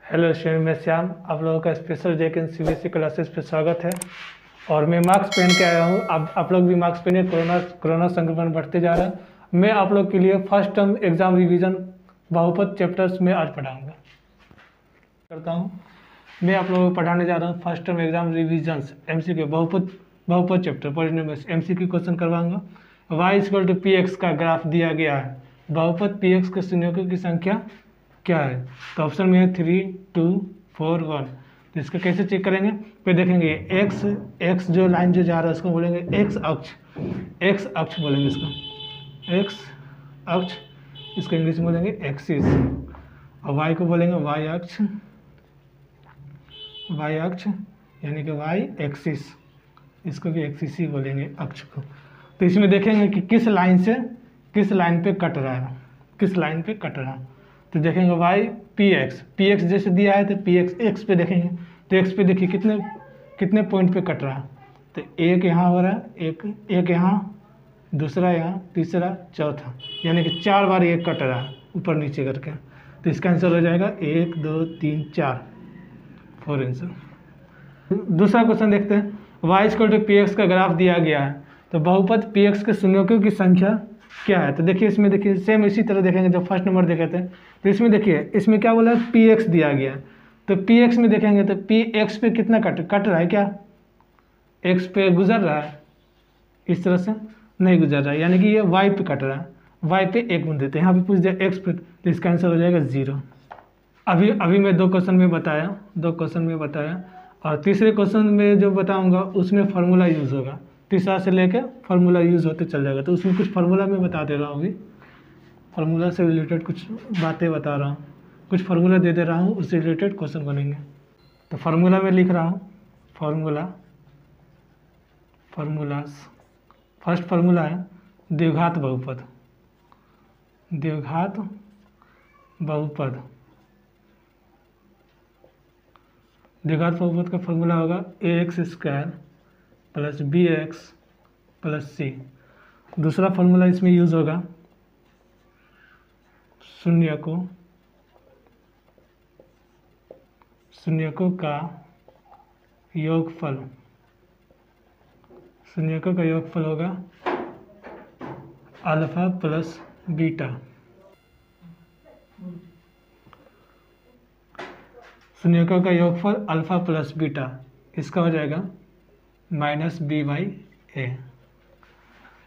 Hello student, मैं श्याम। आप लोगों का स्पेशल डे के सीबीएसई क्लासेस पे स्वागत है। और मैं मास्क पहन के आया हूँ। आप लोग भी मास्क पहने। कोरोना संक्रमण बढ़ते जा रहा है। मैं आप लोग के लिए फर्स्ट टर्म एग्जाम रिवीजन बहुपद चैप्टर्स में आज पढ़ाऊँगा करता हूँ। मैं आप लोगों को पढ़ाने जा रहा हूँ first term exam revisions MCQ बहुपद चैप्टर पढ़ने में एमसीक्यू क्वेश्चन करवाऊंगा। y=px का ग्राफ दिया गया है। बहुपद px के संयोजकों की संख्या क्या है? तो ऑप्शन में है 3, 2, 4, 1। तो इसका कैसे चेक करेंगे? फिर देखेंगे एक्स जो लाइन जो जा रहा है उसको बोलेंगे एक्स अक्ष बोलेंगे इसको एक्स अक्ष। इसको इंग्लिश में बोलेंगे एक्सिस। और वाई को बोलेंगे वाई अक्ष यानी कि वाई एक्सिस। इसको भी एक्सिस ही बोलेंगे अक्ष को। तो इसमें देखेंगे कि किस लाइन पे कट रहा है। तो देखेंगे वाई पी एक्स जैसे दिया है तो पी एक्स पे देखेंगे। तो एक्स पे देखिए कितने पॉइंट पे कट रहा है। तो एक यहाँ हो रहा है, एक यहाँ, दूसरा यहाँ, तीसरा, चौथा, यानी कि 4 बार ये कट रहा है ऊपर नीचे करके। तो इसका आंसर हो जाएगा 1, 2, 3, 4 आंसर। दूसरा क्वेश्चन देखते हैं। y=px का ग्राफ दिया गया है। तो बहुपद px के संयोजकों की संख्या क्या है? तो देखिए इसमें देखिए सेम इसी तरह देखेंगे जो फर्स्ट नंबर देखे थे। तो इसमें देखिए इसमें क्या बोला है, px दिया गया है। तो px में देखेंगे तो px पे कितना कट रहा है, क्या x पे गुजर रहा है? इस तरह से नहीं गुजर रहा है, यानी कि ये y पे कट रहा है। y पे 1 गुण देते हैं। यहाँ पे पूछ दिया x पे, तो इसका आंसर हो जाएगा 0। अभी मैं 2 क्वेश्चन में बताया और तीसरे क्वेश्चन में जो बताऊंगा उसमें फार्मूला यूज़ होगा। तीसरा से लेकर फार्मूला यूज़ होते चल जाएगा। तो उसमें कुछ फार्मूला मैं बता दे रहा हूँ। अभी फार्मूला से रिलेटेड कुछ बातें बता रहा हूँ, कुछ फार्मूला दे रहा हूँ, उससे रिलेटेड क्वेश्चन बनेंगे। तो फार्मूला में लिख रहा हूँ। फार्मूलास फर्स्ट फार्मूला है द्विघात बहुपद। द्विघात बहुपद का फार्मूला होगा ax² + bx + c। दूसरा फार्मूला इसमें यूज़ होगा शून्यकों का योगफल। शून्यकों का योगफल होगा अल्फा प्लस बीटा। शून्यकों का योगफल अल्फा प्लस बीटा, इसका हो जाएगा -b/a।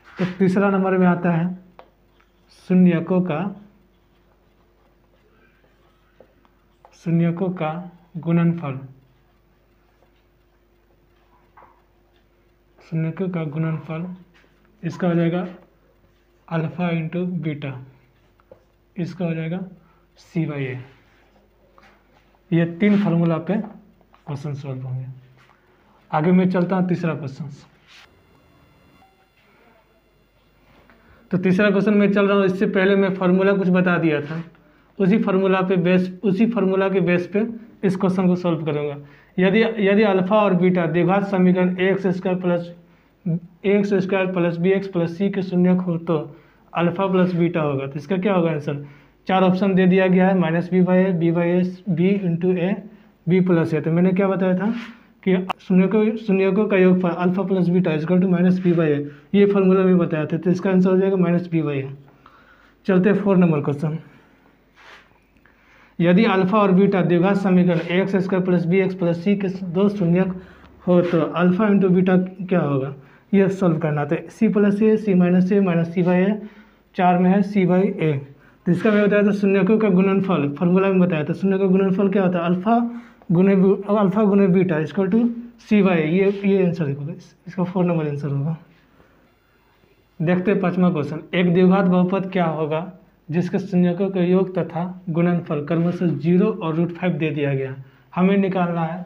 तो तीसरा नंबर में आता है शून्यकों का गुणनफल। शून्यकों का गुणनफल, इसका हो जाएगा अल्फा × बीटा, इसका हो जाएगा c/a। ये 3 फार्मूला पे क्वेश्चन सॉल्व होंगे। आगे मैं चलता हूँ तीसरा क्वेश्चन। तो तीसरा क्वेश्चन में चल रहा हूँ। इससे पहले मैं फार्मूला कुछ बता दिया था। उसी फार्मूला के बेस पे इस क्वेश्चन को सॉल्व करूँगा। यदि अल्फा और बीटा द्विघात समीकरण ax² + bx + c के शून्यक हो तो अल्फा प्लस बीटा होगा। तो इसका क्या होगा आंसर? 4 ऑप्शन दे दिया गया है, -b/a, b/a, b × a, b + a। तो मैंने क्या बताया था कि शून्यकों का योगफल अल्फा प्लस बीटा -b/a। ये फार्मूला भी बताया था। तो इसका आंसर हो जाएगा -b/a। चलते 4 नंबर क्वेश्चन। यदि अल्फा और बीटा द्विघात समीकरण ax² + bx + c के 2 शून्यक हो तो अल्फा × बीटा क्या होगा? यह सॉल्व करना। तो c + a, c - a - c/a, 4 में है c/a। तो इसका मैं बताया था शून्यकों का गुणनफल, फार्मूला में बताया था। शून्य का गुणनफल क्या होता है? अल्फा गुणे बीटा = c/a। ये आंसर होगा, इसका 4 नंबर आंसर होगा। देखते हैं 5वां क्वेश्चन। एक द्विघात बहुपद क्या होगा जिसके शून्यकों का योग तथा गुणनफल क्रमशः 0 और √5 दे दिया गया? हमें निकालना है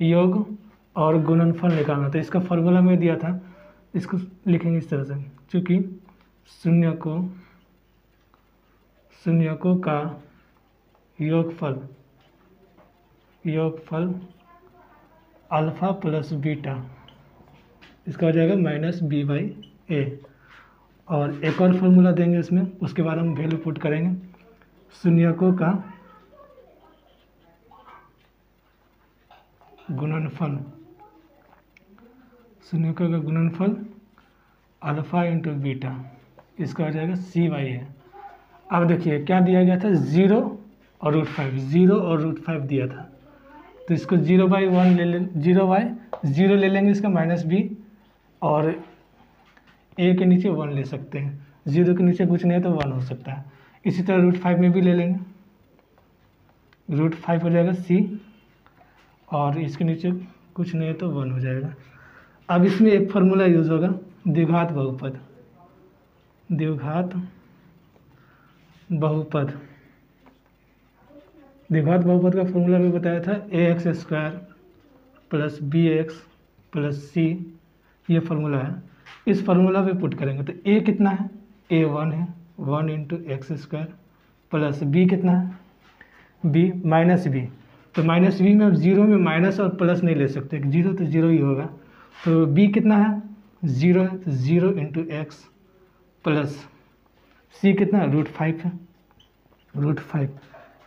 योग और गुणनफल निकालना। तो इसका फार्मूला में दिया था, इसको लिखेंगे इस तरह से। चूँकि शून्यकों का योगफल अल्फा प्लस बीटा, इसका हो जाएगा -b/a। और एक और फार्मूला देंगे इसमें, उसके बाद हम वैल्यू पुट करेंगे। शून्यकों का गुणनफल, शून्यकों का गुणनफल अल्फा इंटू बीटा, इसका हो जाएगा सी वाई है। अब देखिए क्या दिया गया था, 0 और √5, 0 और √5 दिया था, तो इसको 0/1 ले लें, 0/0 ले लेंगे इसका -b, और a के नीचे 1 ले सकते हैं, 0 के नीचे कुछ नहीं है तो 1 हो सकता है। इसी तरह √5 में भी ले लेंगे, √5 हो जाएगा c, और इसके नीचे कुछ नहीं है तो 1 हो जाएगा। अब इसमें एक फार्मूला यूज़ होगा, द्विघात बहुपद, द्विघात बहुपद, द्विघात बहुपद का फॉर्मूला भी बताया था, ax² + bx + c, ये फार्मूला है। इस फार्मूला पे पुट करेंगे तो a कितना है, a1 है, 1 × x² प्लस b कितना है, b -b, तो -b में अब 0 में माइनस और प्लस नहीं ले सकते, 0 तो 0 ही होगा, तो b कितना है, 0 है, तो 0 × x प्लस c कितना है, √5 है, √5,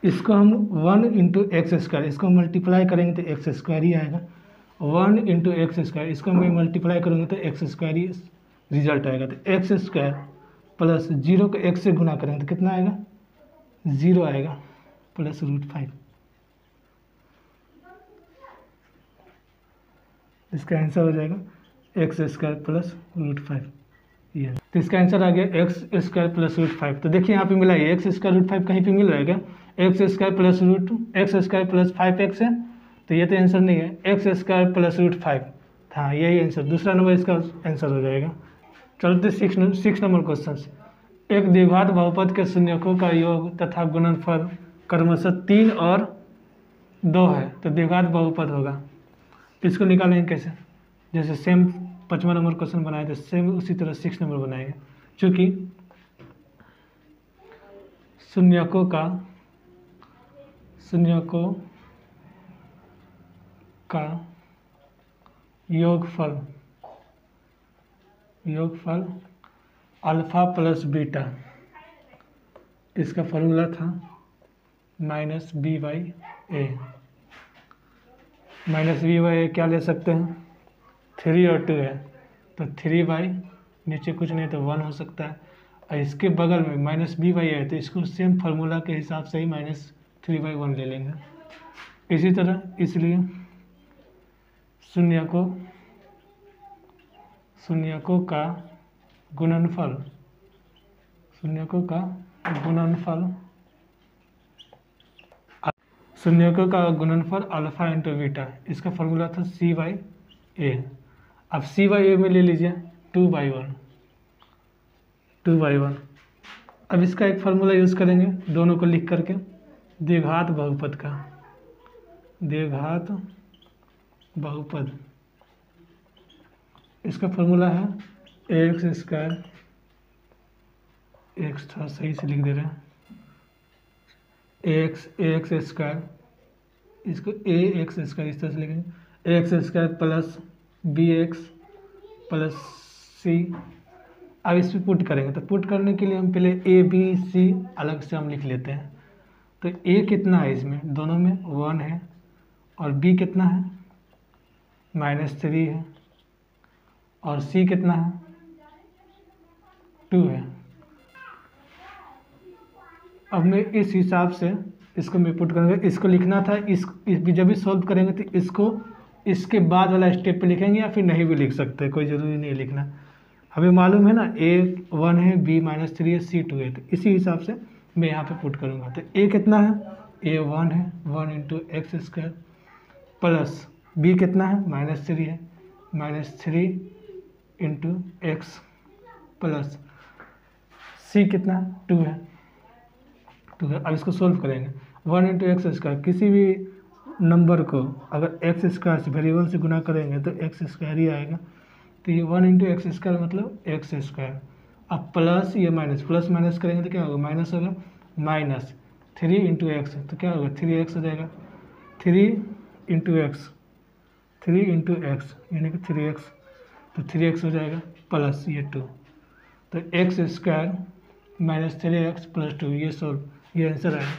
इसको हम 1 × x², इसको मल्टीप्लाई करेंगे तो x² ही आएगा, 1 × x², इसको मैं मल्टीप्लाई करूँगा तो x² ही रिजल्ट आएगा, तो x² प्लस 0 को x से गुना करेंगे तो कितना आएगा, 0 आएगा, प्लस √5, इसका आंसर हो जाएगा x² प्लस √5, ये तो इसका आंसर आ गया x² प्लस √5। तो देखिए यहाँ पे मिला है x² √5 कहीं पे मिल रहा है क्या, x² plus x² plus 5x है, तो ये तो आंसर नहीं है, x² प्लस √5, हाँ यही आंसर, दूसरा नंबर इसका आंसर हो जाएगा। चलते 6 नंबर क्वेश्चन, एक द्विघात बहुपद के शून्यकों का योग तथा गुणनफल क्रमशः 3 और 2 है, तो द्विघात बहुपद होगा। इसको निकालेंगे कैसे, जैसे सेम 5वां नंबर क्वेश्चन बनाए थे सेम उसी तरह 6 नंबर बनाएंगे। चूँकि शून्यकों का योगफल अल्फा प्लस बीटा, इसका फॉर्मूला था -b/a, -b/a क्या ले सकते हैं, 3 और 2 है, तो 3 नीचे कुछ नहीं तो 1 हो सकता है, और इसके बगल में -b/a है, तो इसको सेम फार्मूला के हिसाब से ही -3/1 ले लेंगे। इसी तरह इसलिए शून्यकों का गुणनफल अल्फा इंटू बीटा, इसका फॉर्मूला था c/a। अब c/a में ले लीजिए 2/1। अब इसका एक फार्मूला यूज़ करेंगे दोनों को लिख करके, द्विघात बहुपद, इसका फॉर्मूला है ax², x थोड़ा सही से लिख दे रहे हैं, ax², इसको ax² इस तरह से लिखेंगे, ax² plus bx plus c। अब इस पर पुट करेंगे, तो पुट करने के लिए हम पहले a b c अलग से हम लिख लेते हैं। तो a कितना है, इसमें दोनों में 1 है, और b कितना है, -3 है, और c कितना है, 2 है। अब मैं इस हिसाब से इसको मैं पुट करूँगा, इसको लिखना था, जब भी सॉल्व करेंगे तो इसको इसके बाद वाला स्टेप पे लिखेंगे, या फिर नहीं भी लिख सकते, कोई ज़रूरी नहीं लिखना। हमें मालूम है ना a 1 है, b -3 है, c 2 है, तो इसी हिसाब से मैं यहाँ पे पुट करूँगा। तो a कितना है, a 1 है, 1 × x² प्लस b कितना है, -3 है, -3 × x प्लस c कितना है, 2 है। अब इसको सोल्व करेंगे, 1 × x², किसी भी नंबर को अगर x² से वेरिएबल से गुना करेंगे तो x² ही आएगा, तो ये 1 × x² मतलब x²। अब प्लस ये प्लस माइनस करेंगे तो क्या होगा, माइनस होगा, -3 × x, तो क्या होगा, 3x हो जाएगा, 3 × x यानी कि 3x, तो 3x हो जाएगा, प्लस ये 2, तो x² -3x + 2, ये सोल्व, ये आंसर आया।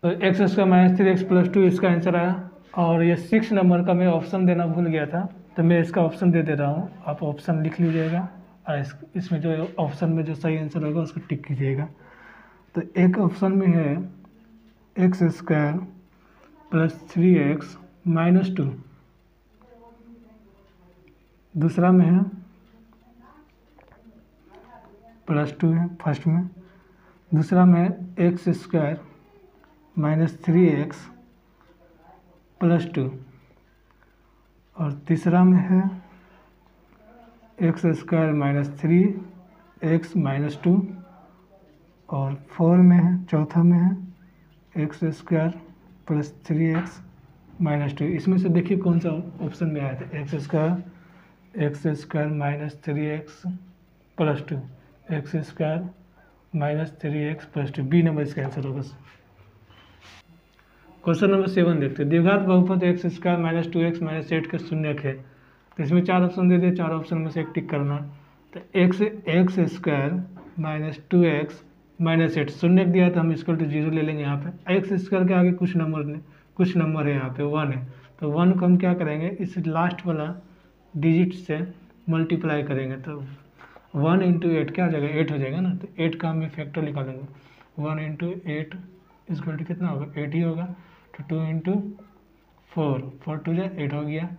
तो x² -3x + 2 इसका आंसर आया और ये 6 नंबर का मैं ऑप्शन देना भूल गया था, तो मैं इसका ऑप्शन दे दे रहा हूँ, आप ऑप्शन लिख लीजिएगा और इसमें जो ऑप्शन में जो सही आंसर होगा उसको टिक कीजिएगा। तो एक ऑप्शन में है x² + 3x - 2, दूसरा में है +2 है फर्स्ट में, दूसरा में है x² - 3x + 2, और तीसरा में है x² - 3x - 2, और 4 में है, चौथा में है x² + 3x - 2। इसमें से देखिए कौन सा ऑप्शन में आया था, x² - 3x + 2, x² - 3x + 2, B number इसका आंसर होगा। क्वेश्चन नंबर 7 देखते हैं। द्विघात बहुपद x² - 2x - 8 के शून्यक है। तो इसमें 4 ऑप्शन दे दिए, 4 ऑप्शन में से एक टिक करना। तो x² - 2x - 8 शून्यक दिया, तो हम इसको 0 ले लेंगे। यहाँ पे x² के आगे कुछ नंबर है, यहाँ पे 1 है, तो 1 को हम क्या करेंगे, इस लास्ट वाला डिजिट से मल्टीप्लाई करेंगे, तो 1 × 8 क्या हो जाएगा, 8 हो जाएगा ना। तो 8 का हम फैक्टर निकालेंगे, 1 × 8 = कितना होगा, 8 ही होगा। तो 2 × 4, 4 2 जा 8 हो गया।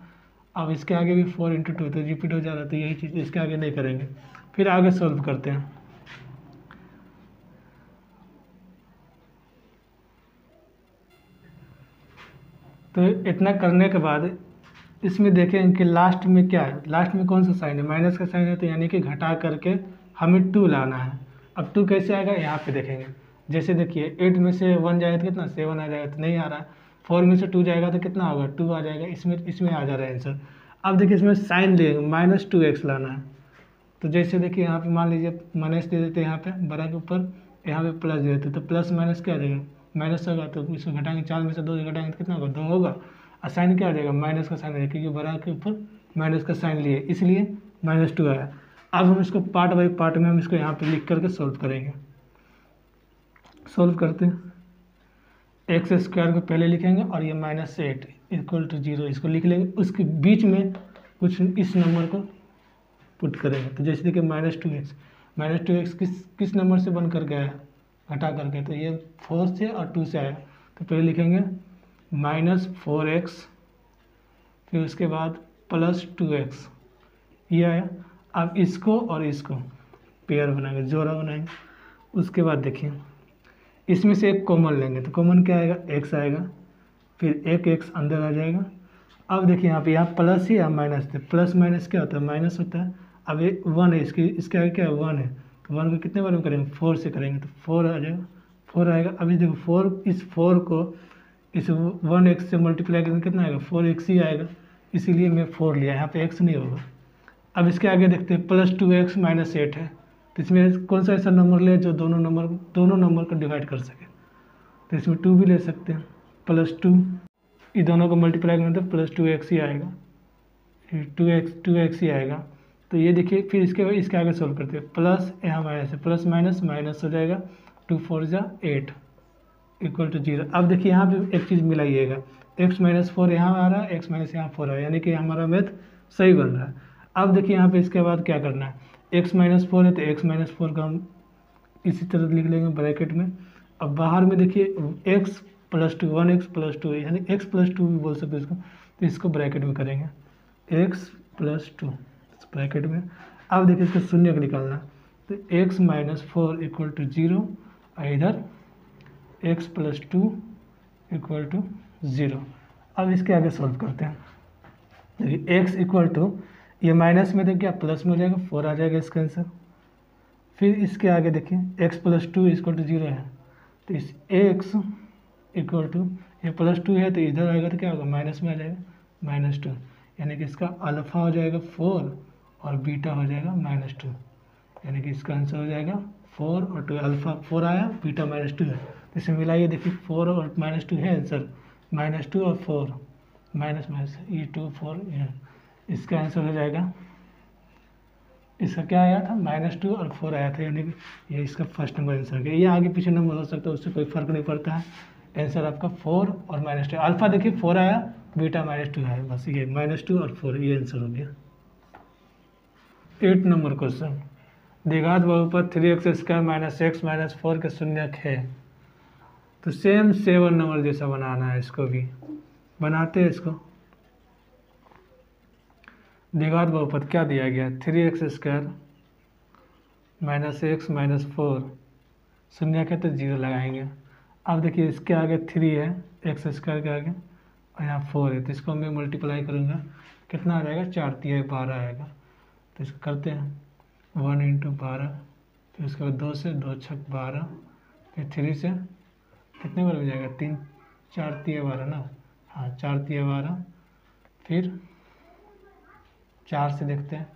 अब इसके आगे भी 4 × 2 तो रिपीट हो जा रहा है, तो यही चीज़ इसके आगे नहीं करेंगे। फिर आगे सॉल्व करते हैं। तो इतना करने के बाद इसमें देखें कि लास्ट में क्या है, लास्ट में कौन सा साइन है, माइनस का साइन है, तो यानी कि घटा करके हमें 2 लाना है। अब 2 कैसे आएगा, यहाँ पे देखेंगे। जैसे देखिए 8 में से 1 जाएगा तो कितना, 7 आ जाएगा, तो नहीं आ रहा है। 4 में से 2 जाएगा तो कितना होगा, 2 आ जाएगा। इसमें आ जा रहा है आंसर। अब देखिए इसमें साइन लेंगे, -2x लाना है। तो जैसे देखिए यहाँ पे मान लीजिए माइनस दे देते हैं, यहाँ पे बड़ा के ऊपर, यहाँ पे प्लस दे देते, तो प्लस माइनस क्या आ जाएगा, माइनस होगा। तो इसको घटाएंगे, 4 में से 2 घटाएंगे तो कितना होगा, 2 होगा। और साइन क्या आ जाएगा, माइनस का साइन आएगा, क्योंकि बड़ा के ऊपर माइनस का साइन लिए, इसलिए -2 आया। अब हम इसको पार्ट बाई पार्ट में हम इसको यहाँ पे लिख करके सॉल्व करेंगे। सॉल्व करते हैं। x² को पहले लिखेंगे और ये -8 = 0 इसको लिख लेंगे। उसके बीच में कुछ इस नंबर को पुट करेंगे। तो जैसे देखिए -2x किस नंबर से बन कर गया है, घटा करके, तो ये 4 से और 2 से आया। तो पहले लिखेंगे -4x, फिर उसके बाद +2x, ये आया। अब इसको और इसको पेयर बनाएंगे, जोड़ा बनाएंगे। उसके बाद देखिए इसमें से एक कॉमन लेंगे, तो कॉमन क्या आएगा, x आएगा, फिर एक x अंदर आ जाएगा। अब देखिए यहाँ प्लस है या माइनस है, प्लस माइनस क्या होता है, माइनस होता है। अब ये 1 है, इसके आगे क्या है, 1 है, तो 1 को कितने बार में करेंगे, 4 से करेंगे, तो 4 आ जाएगा, 4 आएगा। अभी देखो 4, इस 4 को इस 1x से मल्टीप्लाई करेंगे, कितना आएगा, 4x ही आएगा, इसीलिए मैं 4 लिया, यहाँ पे x नहीं होगा। अब इसके आगे देखते हैं +2x - 8 है, तो इसमें कौन सा ऐसा नंबर ले जो दोनों नंबर को डिवाइड कर सके। तो इसमें 2 भी ले सकते हैं, +2, ये दोनों को मल्टीप्लाई करेंगे तो +2x ही आएगा, फिर 2x ही आएगा। तो ये देखिए, फिर इसके आगे सोल्व करते हैं। प्लस यहाँ माइनस है, प्लस माइनस माइनस हो जाएगा, 2 4 जा 8 = 0। अब देखिए यहाँ पे एक चीज़ मिलाइएगा, x - 4 यहाँ आ रहा है, x - यहाँ 4 है, यानी कि हमारा मैथ सही बन रहा है। अब देखिए यहाँ पे इसके बाद क्या करना है, x - 4 है तो x - 4 का हम इसी तरह लिख लेंगे ब्रैकेट में। अब बाहर में देखिए x + 2, 1x + 2 यानी x + 2 भी बोल सकते हैं इसको, तो इसको ब्रैकेट में करेंगे, x + 2 ब्रैकेट में। अब देखिए इसका शून्य निकालना, तो x - 4 = 0 और इधर x + 2 = 0। अब इसके आगे सॉल्व करते हैं। देखिए x = ये माइनस में देखिए प्लस में हो जाएगा, 4 आ जाएगा इसका आंसर। फिर इसके आगे देखिए x + 2 = 0 है, तो इस x = ये +2 है तो इधर आएगा तो क्या होगा, माइनस में आ जाएगा -2, यानी कि इसका अल्फ़ा हो जाएगा 4 और बीटा हो जाएगा -2, यानी कि इसका आंसर हो जाएगा 4 और 2। अल्फ़ा 4 आया, बीटा -2 है, तो इसे मिलाइए, देखिए 4 और -2 है आंसर, -2 और 4 माइनस ये 2 4, इसका आंसर हो जाएगा, इसका क्या आया था, -2 और 4 आया था, यानी कि ये इसका फर्स्ट नंबर आंसर है। ये आगे पीछे नंबर हो सकता है, उससे कोई फर्क नहीं पड़ता है। आंसर आपका 4 और -2। अल्फ़ा देखिए 4 आया बीटा -2 है, बस ये -2 और 4 ये आंसर हो गया। 8 नंबर क्वेश्चन, द्विघात बहुपद 3x² - x - 4 के शून्यक है। तो सेम 7 नंबर जैसा बनाना है, इसको भी बनाते हैं। इसको द्विघात बहुपद क्या दिया गया, 3x² - x - 4 शून्यक है तो 0 लगाएंगे। अब देखिए इसके आगे 3 है, x² के आगे, और यहाँ 4 है, तो इसको मैं मल्टीप्लाई करूँगा, कितना आ जाएगा, 4 × 12 आएगा। तो इसको करते हैं 1 × 12, फिर उसके बाद 2 से 2 × 6 12, फिर 3 से कितने बार हो जाएगा, 3 × 4 = 12 ना, हाँ 4 × 12, फिर 4 से देखते हैं,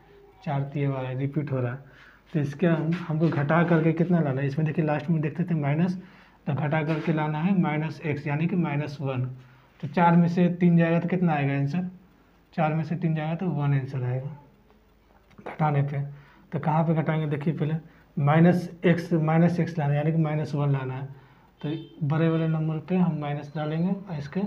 4 × 12 रिपीट हो रहा है। तो इसके हमको घटा करके कितना लाना है, इसमें देखिए लास्ट में देखते थे माइनस, तो घटा करके लाना है -x यानी कि -1। तो 4 में से 3 जाएगा तो कितना आएगा आंसर, 4 में से 3 जाएगा तो 1 आंसर आएगा घटाने पे। तो कहाँ पे घटाएंगे, देखिए पहले -x लाना है यानी कि -1 लाना है। तो बड़े वाले नंबर पे हम माइनस डालेंगे और इसके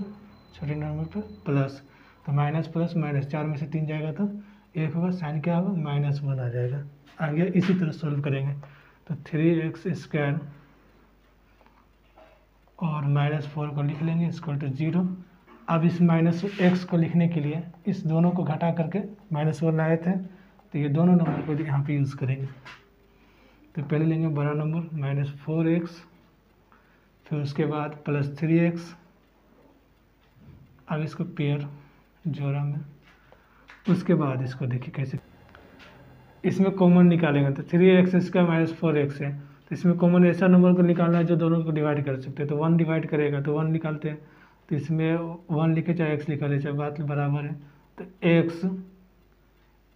छोटे नंबर पे प्लस। तो माइनस प्लस माइनस, 4 में से 3 जाएगा तो 1 होगा, साइन क्या होगा, -1 आ जाएगा। आगे इसी तरह सॉल्व करेंगे। तो 3x² और -4 को लिख लेंगे = 0। अब इस -x को लिखने के लिए इस दोनों को घटा करके -1 लाए थे, तो ये दोनों नंबर को यहाँ पे यूज़ करेंगे। तो पहले लेंगे बड़ा नंबर -4x, फिर उसके बाद +3x। अब इसको पेयर जोड़ा में, उसके बाद इसको देखिए कैसे, इसमें कॉमन निकालेंगे। तो 3x² - 4x है, तो इसमें कॉमन ऐसा नंबर को निकालना है जो दोनों को डिवाइड कर सकते हैं। तो 1 डिवाइड करेगा तो 1 निकालते हैं, तो इसमें 1 लिखे चाहे x लिखा ले, चाहे बात बराबर है। तो x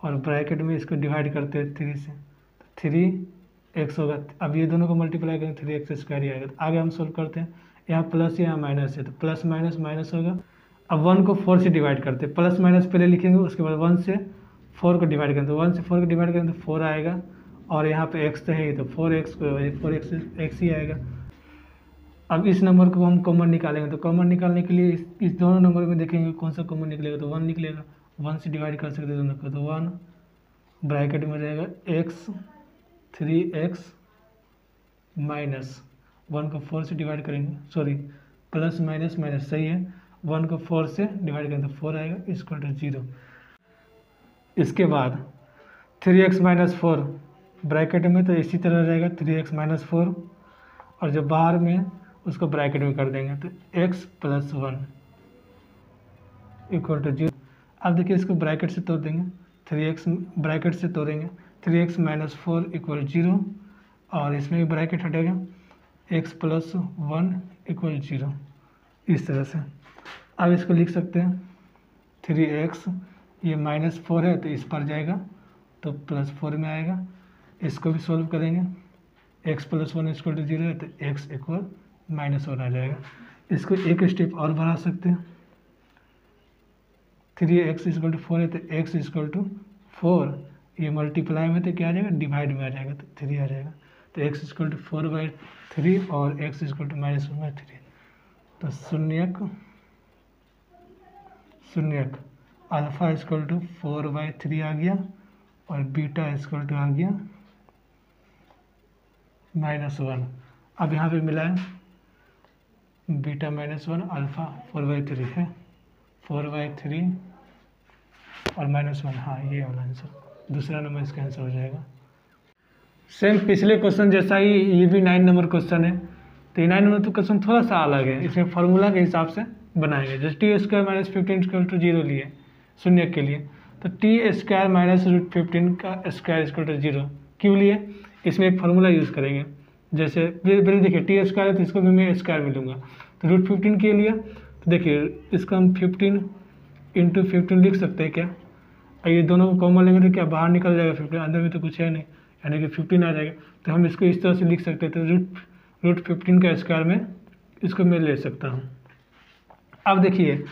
और ब्रैकेट में इसको डिवाइड करते हैं 3 से, तो 3x होगा। अब ये दोनों को मल्टीप्लाई करेंगे 3x² ही आएगा। तो आगे हम सोल्व करते हैं, यहाँ प्लस यहाँ माइनस है, तो प्लस माइनस माइनस होगा। अब 1 को 4 से डिवाइड करते हैं, प्लस माइनस पहले लिखेंगे, उसके बाद 1 से 4 को डिवाइड करें, तो 1 से 4 को डिवाइड करें तो 4 आएगा, और यहाँ पे x तो है तो 4x ही आएगा। अब इस नंबर को हम कॉमन निकालेंगे, तो कॉमन निकालने के लिए इस दोनों नंबर में देखेंगे कौन सा कॉमन निकलेगा, तो 1 निकलेगा। 1 से डिवाइड कर सकते हैं दोनों को, तो 1 ब्रैकेट में रहेगा x 3x माइनस 1 को 4 से डिवाइड करेंगे, सॉरी प्लस माइनस माइनस सही है, 1 को 4 से डिवाइड करें तो 4 आएगा = 0। इसके बाद 3x - 4 ब्रैकेट में, तो इसी तरह रहेगा 3x - 4, और जब बाहर में उसको ब्रैकेट में कर देंगे तो x + 1 = 0। अब देखिए इसको ब्रैकेट से तोड़ देंगे, 3x ब्रैकेट से तोड़ेंगे, 3x - 4 = 0, और इसमें भी ब्रैकेट हटेगा, x + 1 = 0। इस तरह से अब इसको लिख सकते हैं 3x, ये -4 है तो इस पर जाएगा तो +4 में आएगा। इसको भी सॉल्व करेंगे, x + 1 = 0 है तो x = -1 आ जाएगा। इसको एक स्टेप और बढ़ा सकते हैं, 3x = 4 है तो x = 4, ये मल्टीप्लाई में तो क्या आ जाएगा, डिवाइड में आ जाएगा, तो 3 आ जाएगा। तो x = 4/3 और x = -1/3। तो शून्यक अल्फ़ा = 4/3 आ गया, और बीटा = आ गया -1। अब यहाँ पे मिला है बीटा -1, अल्फ़ा 4/3 है, 4/3 और -1, हाँ ये वाला आंसर, दूसरा नंबर इसका आंसर हो जाएगा। सेम पिछले क्वेश्चन जैसा ही ये भी 9 नंबर क्वेश्चन है। तो 9 नंबर तो क्वेश्चन थोड़ा सा अलग है, इसमें फार्मूला के हिसाब से बनाएंगे। जैसे t² - 15 = 0 लिए शून्य के लिए, तो t² - √15 का स्क्वायर = 0 क्यों लिए, इसमें एक फार्मूला यूज़ करेंगे। जैसे पहले देखिए t² है तो इसको भी मैं स्क्वायर में लूँगा, तो √15 के लिए, तो देखिए इसको हम 15 × 15 लिख सकते हैं क्या, और ये दोनों को कॉमन लेंगे तो क्या बाहर निकल जाएगा 15, अंदर में तो कुछ है नहीं, यानी कि 15 आ जाएगा। तो हम इसको इस तरह से लिख सकते हैं, तो √15 का स्क्वायर में इसको मैं ले सकता हूँ। अब देखिए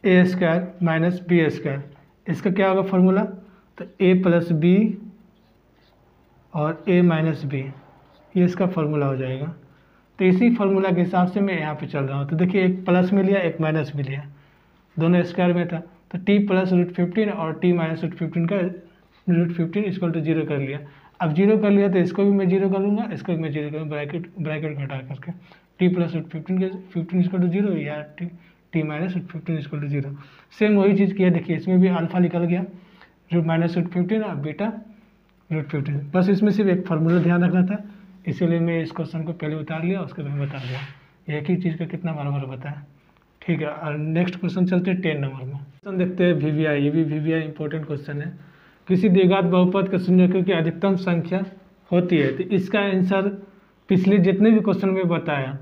a² - b², इसका क्या होगा फार्मूला, तो a + b और a - b, ये इसका फार्मूला हो जाएगा। तो इसी फार्मूला के हिसाब से मैं यहाँ पे चल रहा हूँ। तो देखिए एक प्लस में लिया, एक माइनस में लिया, दोनों स्क्वायर में था, तो टी प्लस रूट 15 और टी माइनस रूट 15 का रूट 15 इक्वल टू 0 कर लिया। अब 0 कर लिया तो इसको भी मैं 0 कर लूँगा, इसको भी मैं 0 करूँगा, ब्रैकेट घटा करके टी प्लस रूट 15 के 15 इक्वल टू 0 या t minus root 15 equal to 0। Same वही चीज़ किया, देखिए इसमें भी अल्फा निकल गया, रूट माइनस रूट 15 और बीटा रूट 15। बस इसमें सिर्फ एक फार्मूला ध्यान रखना था, इसीलिए मैं इस क्वेश्चन को पहले उतार लिया, उसके बाद बता दिया। एक ही चीज़ का कितना बार बताया। ठीक है, और नेक्स्ट क्वेश्चन चलते हैं 10 नंबर में। क्वेश्चन देखते हैं वीवीआई। ये भी वीवीआई इंपॉर्टेंट क्वेश्चन है। किसी द्विघात बहुपद के शून्यकों की अधिकतम संख्या होती है, तो इसका आंसर पिछले जितने भी क्वेश्चन में बताया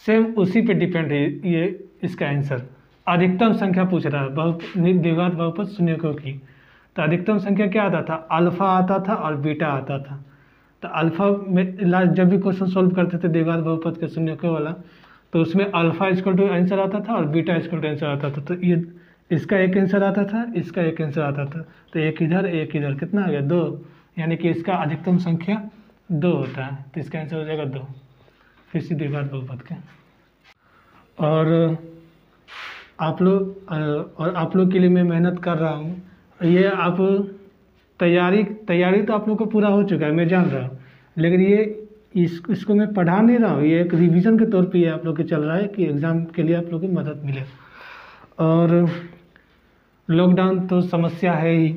सेम उसी पे डिपेंड है। ये इसका आंसर अधिकतम संख्या पूछ रहा है द्विघात बहुपद शून्यकों की, तो अधिकतम संख्या क्या आता था, अल्फा आता था और बीटा आता था। तो अल्फा में जब भी क्वेश्चन सोल्व करते थे द्विघात बहुपद के शून्यकों वाला, तो उसमें अल्फा इक्वल टू आंसर आता था और बीटा इक्वल टू आंसर आता था। तो ये इसका एक आंसर आता था, इसका एक आंसर आता था, तो एक इधर कितना आ गया 2, यानी कि इसका अधिकतम संख्या 2 होता है, तो इसका आंसर हो जाएगा 2। फिर से द्विघात बहुपद के। और आप लोग के लिए मैं मेहनत कर रहा हूँ, ये आप तैयारी तो आप लोग को पूरा हो चुका है, मैं जान रहा हूँ, लेकिन ये इसको मैं पढ़ा नहीं रहा हूँ, ये एक रिवीजन के तौर पे ये आप लोग के चल रहा है कि एग्ज़ाम के लिए आप लोग की मदद मिले। और लॉकडाउन तो समस्या है ही,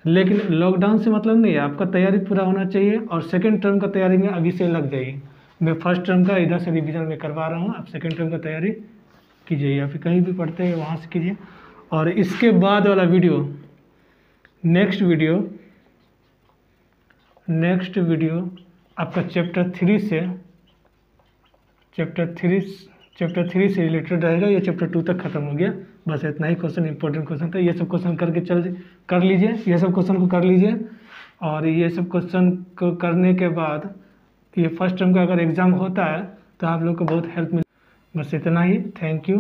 लेकिन लॉकडाउन से मतलब नहीं है, आपका तैयारी पूरा होना चाहिए और सेकंड टर्म का तैयारी में अभी से लग जाइए। मैं फर्स्ट टर्म का इधर से रिवीजन में करवा रहा हूँ, आप सेकंड टर्म का तैयारी कीजिए, या फिर कहीं भी पढ़ते हैं वहाँ से कीजिए। और इसके बाद वाला वीडियो नेक्स्ट वीडियो आपका चैप्टर 3 से रिलेटेड रहेगा। ये चैप्टर 2 तक खत्म हो गया, बस इतना ही क्वेश्चन इंपॉर्टेंट क्वेश्चन था। ये सब क्वेश्चन करके कर लीजिए, ये सब क्वेश्चन को कर लीजिए, और ये सब क्वेश्चन को करने के बाद ये फर्स्ट टर्म का अगर एग्ज़ाम होता है तो आप लोग को बहुत हेल्प मिल। बस इतना ही, थैंक यू।